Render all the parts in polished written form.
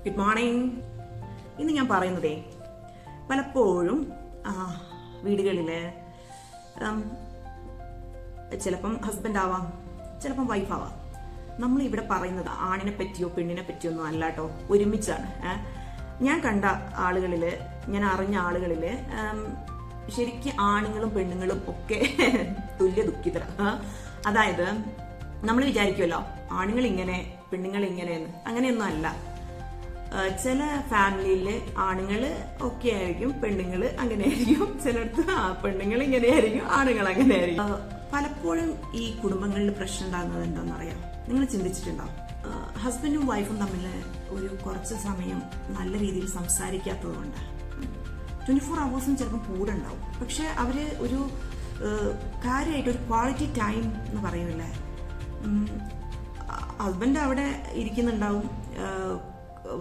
Good morning. ഇന്ന് ഞാൻ പറയുന്നതേ, പലപ്പോഴും വീടുകളില് ചിലപ്പം ഹസ്ബൻഡ് ആവാം, ചിലപ്പം വൈഫ് ആവാം. നമ്മൾ ഇവിടെ പറയുന്നത് ആണിനെ പറ്റിയോ പെണ്ണിനെ പറ്റിയോ ഒന്നും അല്ല കേട്ടോ, ഒരുമിച്ചാണ്. ഞാൻ കണ്ട ആളുകളില്, ഞാൻ അറിഞ്ഞ ആളുകളില് ശരിക്കും ആണുങ്ങളും പെണ്ണുങ്ങളും ഒക്കെ തുല്യ ദുഃഖിതര. അതായത് നമ്മൾ വിചാരിക്കുമല്ലോ ആണുങ്ങൾ ഇങ്ങനെ പെണ്ണുങ്ങൾ ഇങ്ങനെയെന്ന്. അങ്ങനെയൊന്നും അല്ല. ചില ഫാമിലിയിലെ ആണുങ്ങള് ഒക്കെ ആയിരിക്കും, പെണ്ണുങ്ങള് അങ്ങനെ ആയിരിക്കും. ചിലടത്ത് പെണ്ണുങ്ങൾ ഇങ്ങനെയായിരിക്കും, ആണുങ്ങൾ അങ്ങനെ ആയിരിക്കും. പലപ്പോഴും ഈ കുടുംബങ്ങളിൽ പ്രശ്നം ഉണ്ടാകുന്നത് എന്താണെന്നറിയാം, നിങ്ങൾ ചിന്തിച്ചിട്ടുണ്ടോ? ഹസ്ബൻഡും വൈഫും തമ്മിൽ ഒരു കുറച്ച് സമയം നല്ല രീതിയിൽ സംസാരിക്കാത്തത് കൊണ്ട് 24 hours ചിലപ്പോൾ കൂടെ ഉണ്ടാവും. പക്ഷെ അവര് ഒരു കാര്യമായിട്ട് ഒരു ക്വാളിറ്റി ടൈം എന്ന് പറയുന്നില്ലേ, ഹസ്ബൻഡ് അവിടെ ഇരിക്കുന്നുണ്ടാവും,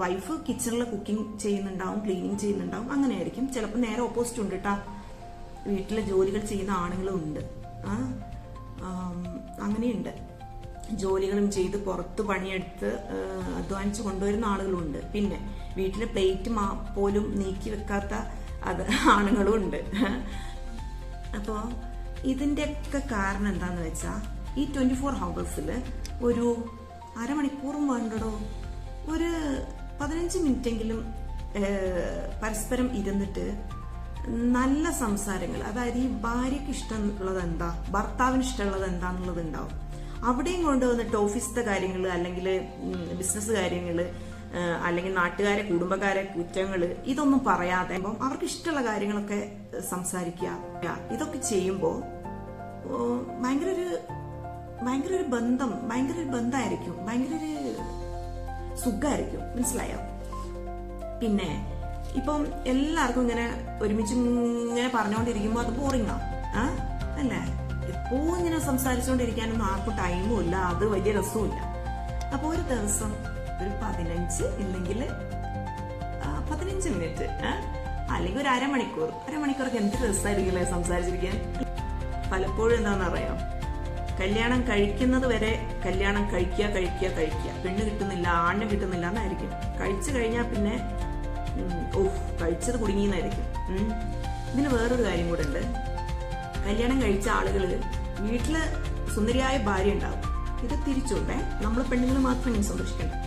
വൈഫ് കിച്ചണിൽ കുക്കിംഗ് ചെയ്യുന്നുണ്ടാവും, ക്ലീനിങ് ചെയ്യുന്നുണ്ടാവും. അങ്ങനെ ആയിരിക്കും. ചിലപ്പോൾ നേരെ ഓപ്പോസിറ്റ് ഉണ്ട് കേട്ടാ, വീട്ടിലെ ജോലികൾ ചെയ്യുന്ന ആണുങ്ങളും ഉണ്ട്. അങ്ങനെയുണ്ട്. ജോലികളും ചെയ്ത് പുറത്ത് പണിയെടുത്ത് അധ്വാനിച്ച് കൊണ്ടുവരുന്ന ആളുകളുണ്ട്. പിന്നെ വീട്ടിലെ പ്ലേറ്റ് പോലും നീക്കി വെക്കാത്ത ആണുങ്ങളും ഉണ്ട്. അപ്പോൾ ഇതിൻ്റെയൊക്കെ കാരണം എന്താന്ന് വെച്ചാൽ, ഈ 24 hours ഒരു അരമണിക്കൂറും വേണ്ടടോ, ഒരു 15 മിനിറ്റെങ്കിലും പരസ്പരം ഇരുന്നിട്ട് നല്ല സംസാരങ്ങൾ, അതായത് ഈ ഭാര്യയ്ക്ക് ഇഷ്ടമുള്ളത് എന്താ, ഭർത്താവിന് ഇഷ്ടമുള്ളത് എന്താന്നുള്ളത് ഉണ്ടാവും. അവിടെയും കൊണ്ടുവന്നിട്ട് ഓഫീസിലത്തെ കാര്യങ്ങൾ, അല്ലെങ്കിൽ ബിസിനസ് കാര്യങ്ങൾ, അല്ലെങ്കിൽ നാട്ടുകാരെ കുടുംബക്കാരെ കുറ്റങ്ങൾ, ഇതൊന്നും പറയാതെ അവർക്ക് ഇഷ്ടമുള്ള കാര്യങ്ങളൊക്കെ സംസാരിക്കുക. ഇതൊക്കെ ചെയ്യുമ്പോൾ ഭയങ്കര ഒരു ബന്ധമായിരിക്കും, ഭയങ്കര ഒരു സുഖമായിരിക്കും. മനസ്സിലായോ? പിന്നെ ഇപ്പം എല്ലാവർക്കും ഇങ്ങനെ ഒരുമിച്ച് ഇങ്ങനെ പറഞ്ഞുകൊണ്ടിരിക്കുമ്പോൾ അത് ബോറിംഗ് ആവും അല്ലേ? എപ്പോഴും ഇങ്ങനെ സംസാരിച്ചുകൊണ്ടിരിക്കാനൊന്നും ആർക്കും ടൈമും ഇല്ല, അത് വലിയ രസവും ഇല്ല. അപ്പൊ ഒരു ദിവസം ഒരു 15 ഇല്ലെങ്കിൽ 15 മിനിറ്റ് അല്ലെങ്കിൽ ഒരു അരമണിക്കൂറൊക്കെ എന്ത് രസമായിരിക്കില്ലേ സംസാരിച്ചിരിക്കാൻ. പലപ്പോഴും എന്താണെന്നറിയാം, കല്യാണം കഴിക്കുന്നത് വരെ കല്യാണം കഴിക്കുക, പെണ്ണ് കിട്ടുന്നില്ല, ആണിനെ കിട്ടുന്നില്ല എന്നായിരിക്കും. കഴിച്ചു കഴിഞ്ഞാൽ പിന്നെ കഴിച്ചത് കുടുങ്ങിയെന്നായിരിക്കും. ഇതിന് വേറൊരു കാര്യം കൂടെ ഉണ്ട്. കല്യാണം കഴിച്ച ആളുകള് വീട്ടില് സുന്ദരിയായ ഭാര്യ ഉണ്ടാവും. ഇത് തിരിച്ചുണ്ടേ, നമ്മൾ പെണ്ണുങ്ങൾ മാത്രം ഇങ്ങനെ സന്തോഷിക്കണം.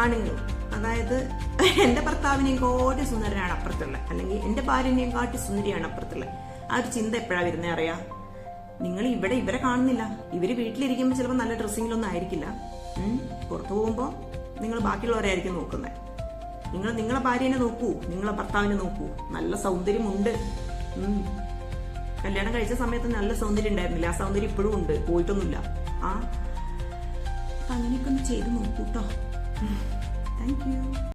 ആണുങ്ങളും, അതായത് എന്റെ ഭർത്താവിനെയും കാട്ടി സുന്ദരനാണ് അപ്പുറത്തുള്ള, അല്ലെങ്കിൽ എന്റെ ഭാര്യനെയും കാട്ടി സുന്ദരിയാണ് അപ്പുറത്തുള്ള. ആ ഒരു ചിന്ത എപ്പോഴാണ് വരുന്നേ അറിയാം? നിങ്ങൾ ഇവരെ കാണുന്നില്ല. ഇവര് വീട്ടിലിരിക്കുമ്പോൾ ചിലപ്പോൾ നല്ല ഡ്രസ്സിങ്ങിലൊന്നും ആയിരിക്കില്ല. പുറത്തു പോകുമ്പോൾ നിങ്ങൾ ബാക്കിയുള്ളവരായിരിക്കും നോക്കുന്നത്. നിങ്ങൾ നിങ്ങളെ ഭാര്യനെ നോക്കൂ, നിങ്ങളെ ഭർത്താവിനെ നോക്കൂ. നല്ല സൗന്ദര്യമുണ്ട്. കല്യാണം കഴിച്ച സമയത്ത് നല്ല സൗന്ദര്യം ഉണ്ടായിരുന്നില്ല, ആ സൗന്ദര്യം ഇപ്പോഴും ഉണ്ട്, പോയിട്ടൊന്നുമില്ല. അങ്ങനെയൊക്കെ ഒന്ന് ചെയ്ത് നോക്കൂട്ടോ. Thank you.